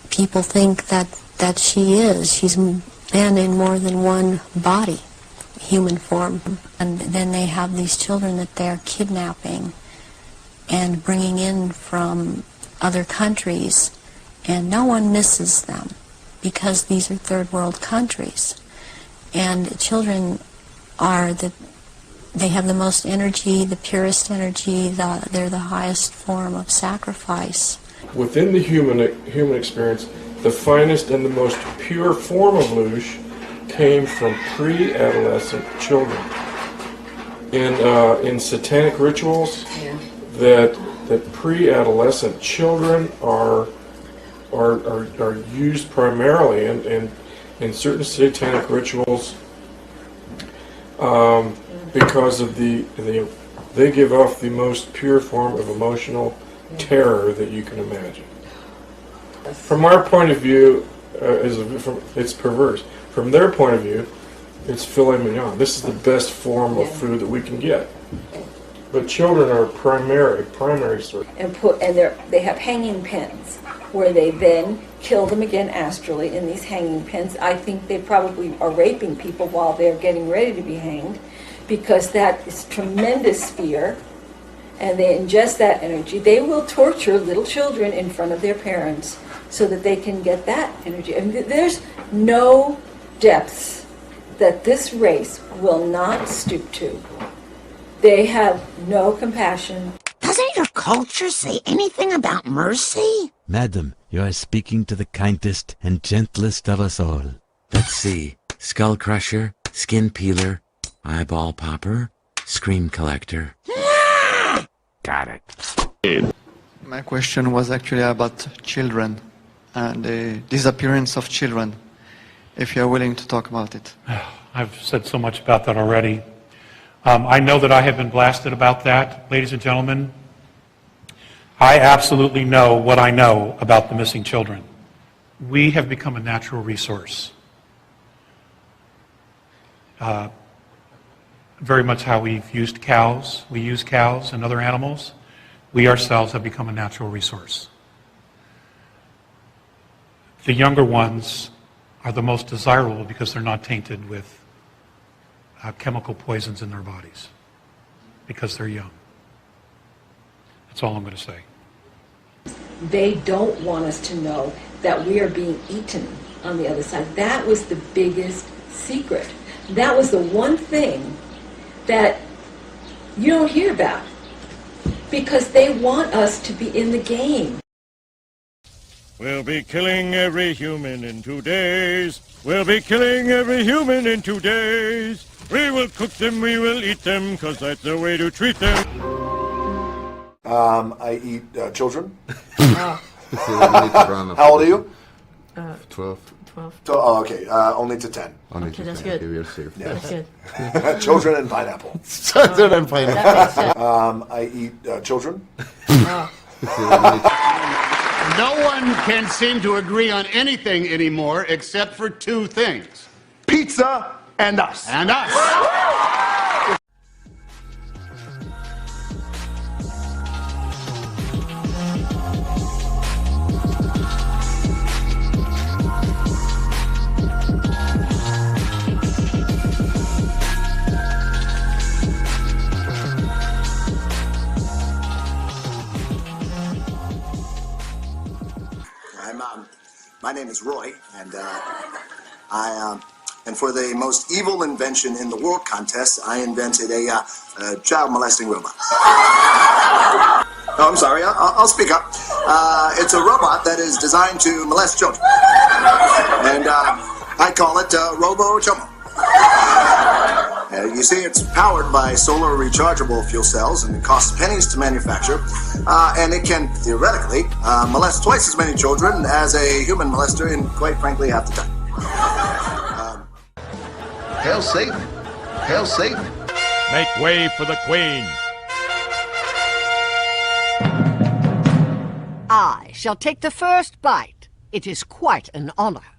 people think that she is. She's been in more than one body, human form. And then they have these children that they're kidnapping and bringing in from other countries, and no one misses them because these are third world countries. And children they have the most energy, the purest energy, they're the highest form of sacrifice. Within the human experience, the finest and the most pure form of Lush came from pre-adolescent children. In satanic rituals, that pre-adolescent children are used primarily in certain satanic rituals because of they give off the most pure form of emotional terror that you can imagine. From our point of view, it's perverse. From their point of view, it's filet mignon. This is the best form of food that we can get. But children are primary source. And they have hanging pins where they then kill them again astrally in these hanging pins. I think they probably are raping people while they're getting ready to be hanged, because that is tremendous fear, and they ingest that energy. They will torture little children in front of their parents so that they can get that energy. I mean, there's no depths that this race will not stoop to. They have no compassion. Doesn't your culture say anything about mercy? Madam, you are speaking to the kindest and gentlest of us all. Let's see. Skull crusher, skin peeler, eyeball popper, scream collector. Got it. My question was actually about children and the disappearance of children, if you're willing to talk about it. I've said so much about that already. I know that I have been blasted about that, ladies and gentlemen. I absolutely know what I know about the missing children. We have become a natural resource. Very much how we've used cows. We use cows and other animals. We ourselves have become a natural resource. The younger ones are the most desirable because they're not tainted with chemical poisons in their bodies, because they're young. That's all I'm going to say. They don't want us to know that we are being eaten on the other side. That was the biggest secret. That was the one thing that you don't hear about, because they want us to be in the game. We'll be killing every human in 2 days. We'll be killing every human in 2 days. We will cook them, we will eat them, because that's the way to treat them. I eat children. How old are you? 12. Oh, okay. Only to 10. Only to 10. That's good. We are safe. That's good. Children and pineapple. Children and pineapple. I eat children. No one can seem to agree on anything anymore except for two things. Pizza and us. And us. My name is Roy, and and for the most evil invention in the world contest, I invented a child molesting robot. Oh, I'm sorry. I'll speak up. It's a robot that is designed to molest children, and I call it Robo Chomo. You see, it's powered by solar rechargeable fuel cells, and it costs pennies to manufacture, and it can, theoretically, molest twice as many children as a human molester in, quite frankly, half the time. Hail Satan! Hail Satan! Make way for the Queen! I shall take the first bite. It is quite an honor.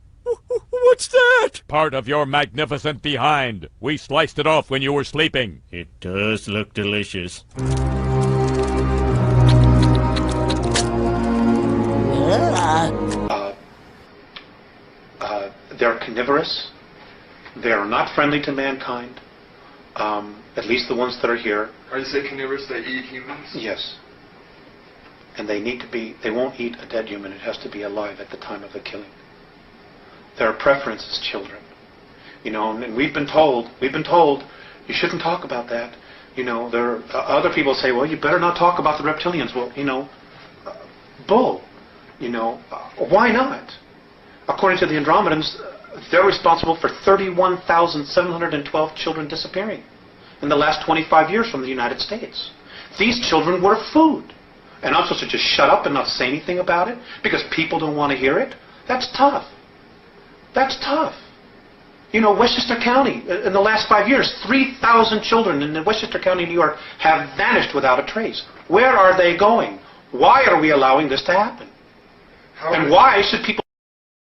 What's that? Part of your magnificent behind. We sliced it off when you were sleeping. It does look delicious. They're carnivorous. They are not friendly to mankind. At least the ones that are here. Are they carnivorous? They eat humans? Yes. and they won't eat a dead human. It has to be alive at the time of the killing. Their preference is children. And we've been told you shouldn't talk about that. There are other people say, well, you better not talk about the reptilians. Well, bull. Why not? According to the Andromedans, they're responsible for 31,712 children disappearing in the last 25 years from the United States. These children were food. And I'm supposed to just shut up and not say anything about it because people don't want to hear it? That's tough. That's tough. Westchester County, in the last 5 years, 3,000 children in Westchester County, New York, have vanished without a trace. Where are they going? Why are we allowing this to happen? And why should people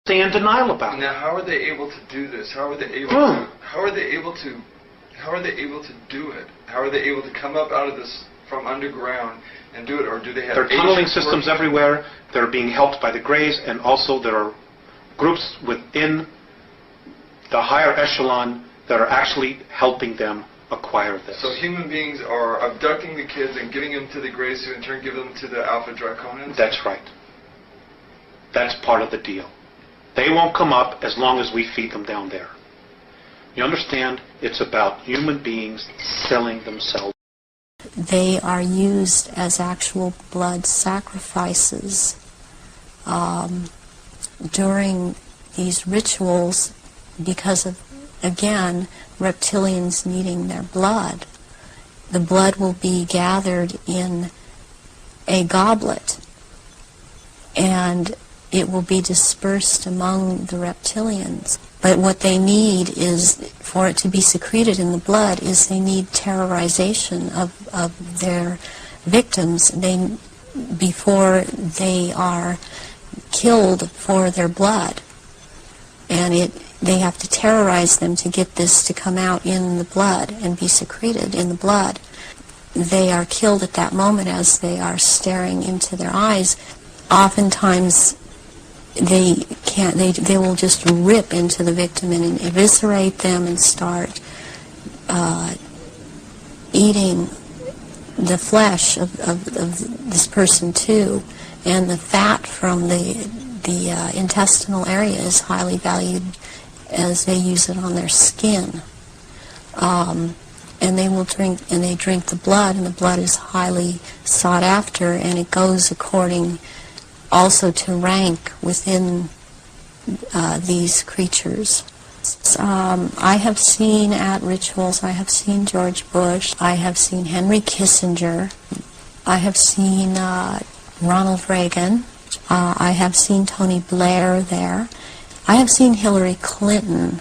stay in denial about it? Now, how are they able to do this? How are they able to? How are they able to? How are they able to do it? How are they able to come up out of this from underground and do it, or do they have? There are tunneling systems everywhere. They're being helped by the Greys, and also there are groups within the higher echelon that are actually helping them acquire this. So human beings are abducting the kids and giving them to the Greys, who in turn give them to the Alpha Draconians? That's right. That's part of the deal. They won't come up as long as we feed them down there. You understand? It's about human beings selling themselves. They are used as actual blood sacrifices during these rituals because of, again, reptilians needing their blood. The blood will be gathered in a goblet, and it will be dispersed among the reptilians. But what they need is, for it to be secreted in the blood, is they need terrorization of their victims before they are killed for their blood. And they have to terrorize them to get this to come out in the blood and be secreted in the blood. They are killed at that moment as they are staring into their eyes. Oftentimes, they will just rip into the victim and eviscerate them and start eating the flesh of this person too. And the fat from the intestinal area is highly valued, as they use it on their skin. And they will drink the blood, and the blood is highly sought after, and it goes according also to rank within these creatures. I have seen at rituals, I have seen George Bush, I have seen Henry Kissinger, I have seen Ronald Reagan, I have seen Tony Blair there. I have seen Hillary Clinton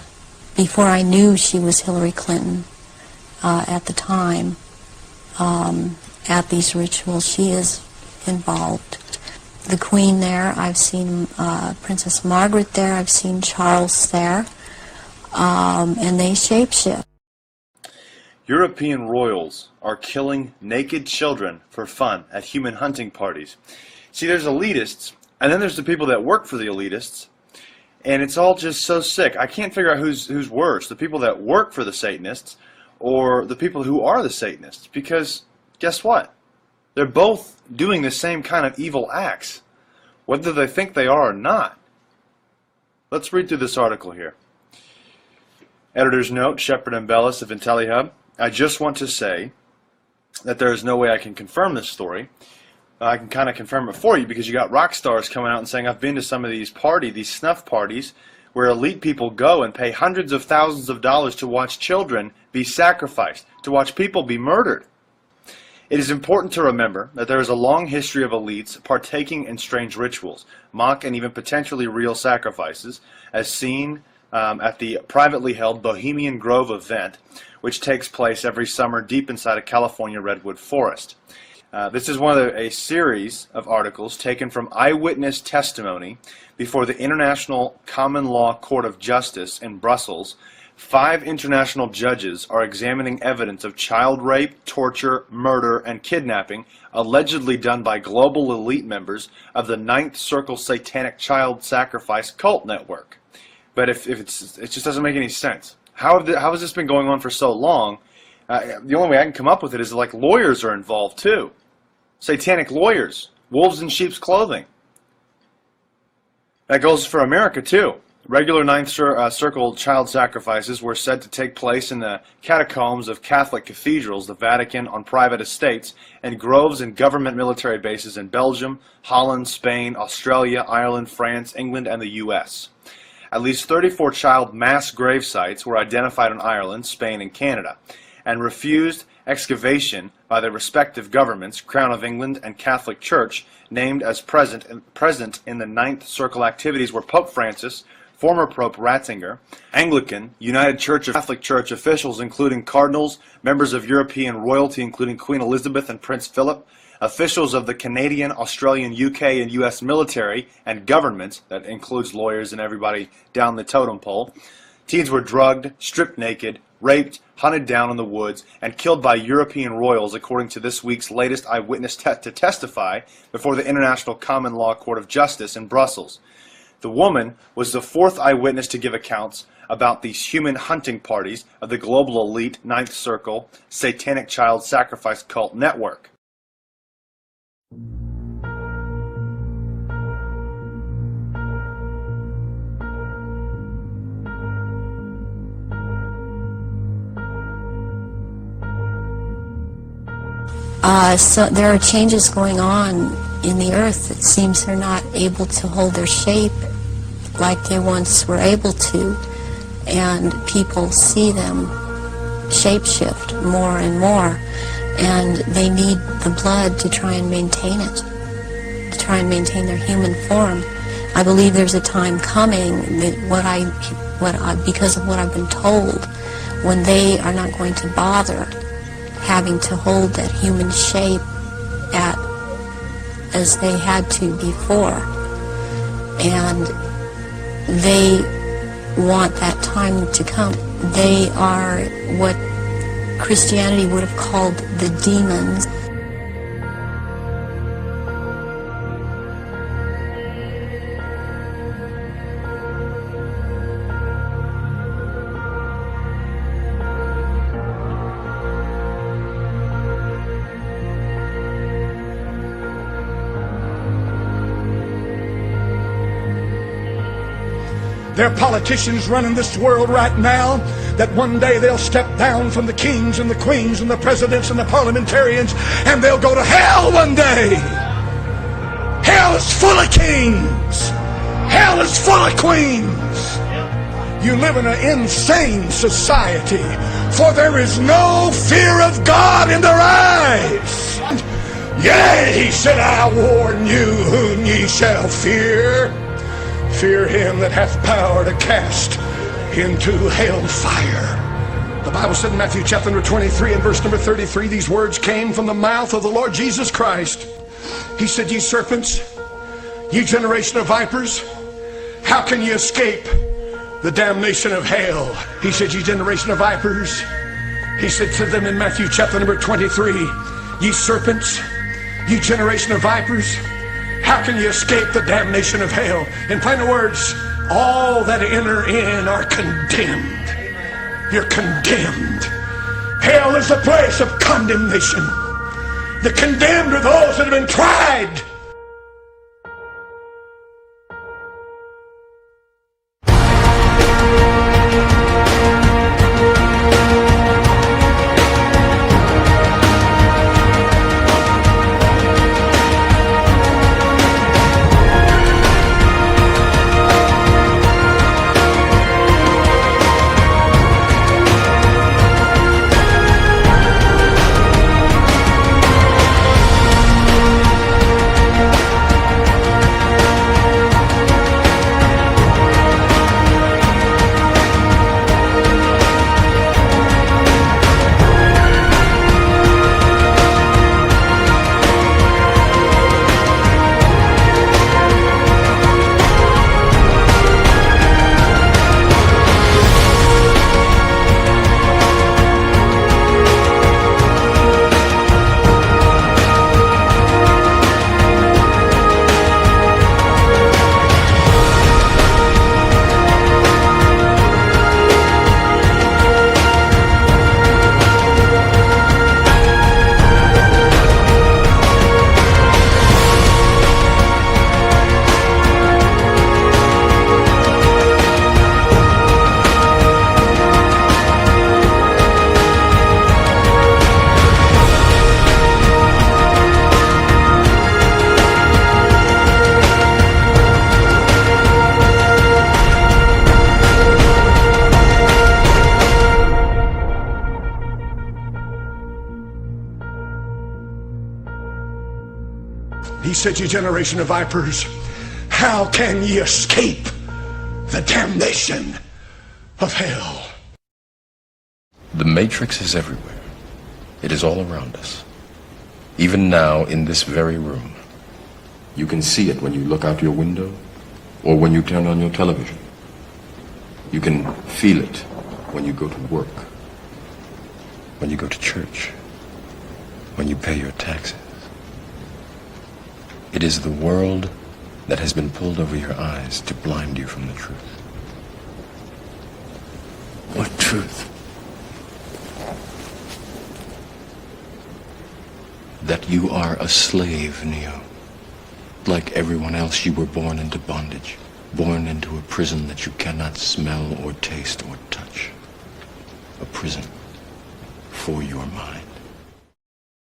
before I knew she was Hillary Clinton at the time. At these rituals, she is involved. The Queen there, I've seen Princess Margaret there, I've seen Charles there, and they shapeshift. European royals are killing naked children for fun at human hunting parties. See, there's elitists, and then there's the people that work for the elitists, and it's all just so sick. I can't figure out who's worse, the people that work for the Satanists or the people who are the Satanists, because guess what? They're both doing the same kind of evil acts, whether they think they are or not. Let's read through this article here. Editor's note, Shepard and Bellis of IntelliHub. I just want to say that there is no way I can confirm this story. I can kind of confirm it for you because you got rock stars coming out and saying, I've been to some of these snuff parties, where elite people go and pay hundreds of thousands of dollars to watch children be sacrificed, to watch people be murdered. It is important to remember that there is a long history of elites partaking in strange rituals, mock and even potentially real sacrifices, as seen at the privately held Bohemian Grove event, which takes place every summer deep inside a California redwood forest. This is one of a series of articles taken from eyewitness testimony before the International Common Law Court of Justice in Brussels. 5 international judges are examining evidence of child rape, torture, murder, and kidnapping allegedly done by global elite members of the Ninth Circle Satanic Child Sacrifice Cult Network. But it just doesn't make any sense. How has this been going on for so long? The only way I can come up with it is like lawyers are involved too. Satanic lawyers wolves in sheep's clothing. That goes for America, too. Regular Ninth Circle child sacrifices were said to take place in the catacombs of Catholic cathedrals, the Vatican, on private estates, and groves and government military bases in Belgium, Holland, Spain, Australia, Ireland, France, England, and the U.S. At least 34 child mass grave sites were identified in Ireland, Spain, and Canada, and refused excavation by their respective governments, Crown of England and Catholic Church, named as present in the Ninth Circle activities were Pope Francis, former Pope Ratzinger, Anglican, United Church of Catholic Church officials including cardinals, members of European royalty including Queen Elizabeth and Prince Philip, officials of the Canadian, Australian, UK, and US military and government, that includes lawyers and everybody down the totem pole. Teens were drugged, stripped naked, raped, hunted down in the woods, and killed by European royals, according to this week's latest eyewitness to testify before the International Common Law Court of Justice in Brussels. The woman was the fourth eyewitness to give accounts about these human hunting parties of the global elite Ninth Circle satanic child sacrifice cult network. So there are changes going on in the earth. It seems they're not able to hold their shape like they once were able to, and people see them shapeshift more and more, and they need the blood to try and maintain it, to try and maintain their human form. I believe there's a time coming that because of what I've been told, when they are not going to bother having to hold that human shape as they had to before, and they want that time to come. They are what Christianity would have called the demons. There are politicians running this world right now that one day they'll step down from the kings and the queens and the presidents and the parliamentarians, and they'll go to hell one day. Hell is full of kings. Hell is full of queens. You live in an insane society, for there is no fear of God in their eyes. Yea, he said, I warn you whom ye shall fear. Fear him that hath power to cast into hell fire. The Bible said in Matthew chapter number 23 and verse number 33, these words came from the mouth of the Lord Jesus Christ. He said, ye serpents, ye generation of vipers, how can ye escape the damnation of hell? He said, ye generation of vipers. He said to them in Matthew chapter number 23, ye serpents, ye generation of vipers, how can you escape the damnation of hell? In plain words, all that enter in are condemned. You're condemned. Hell is the place of condemnation. The condemned are those that have been tried. He said, "You generation of vipers, how can ye escape the damnation of hell?" The Matrix is everywhere. It is all around us. Even now, in this very room. You can see it when you look out your window or when you turn on your television. You can feel it when you go to work, when you go to church, when you pay your taxes. It is the world that has been pulled over your eyes to blind you from the truth. What truth? That you are a slave, Neo. Like everyone else, you were born into bondage, born into a prison that you cannot smell or taste or touch. A prison for your mind.